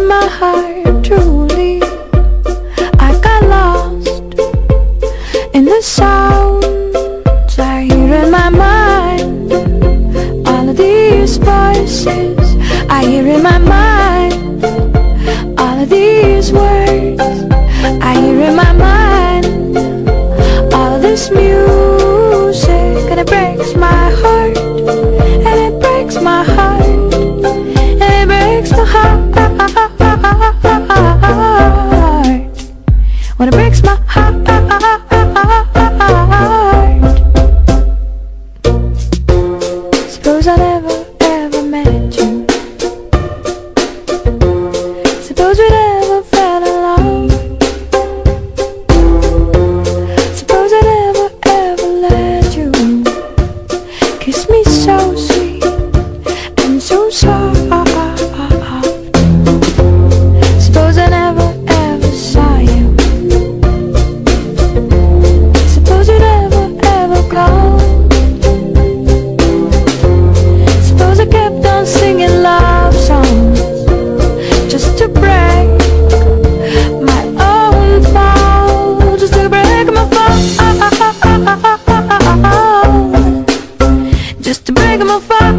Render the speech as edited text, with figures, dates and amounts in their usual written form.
my heart truly. I got lost in the sounds I hear in my mind. All of these voices I hear in my mind. All of these words I hear in my mind. All of this music, and it breaks my heart. And it breaks my heart. And it breaks my heart. When it breaks my heart. Suppose I never ever met you. Suppose we never fell in love. Suppose I never ever let you kiss me so sweet and so soft. Suppose I never ever saw you. Suppose you never ever called. Suppose I kept on singing love songs just to break my own fall, just to break my fall, just to break my fall.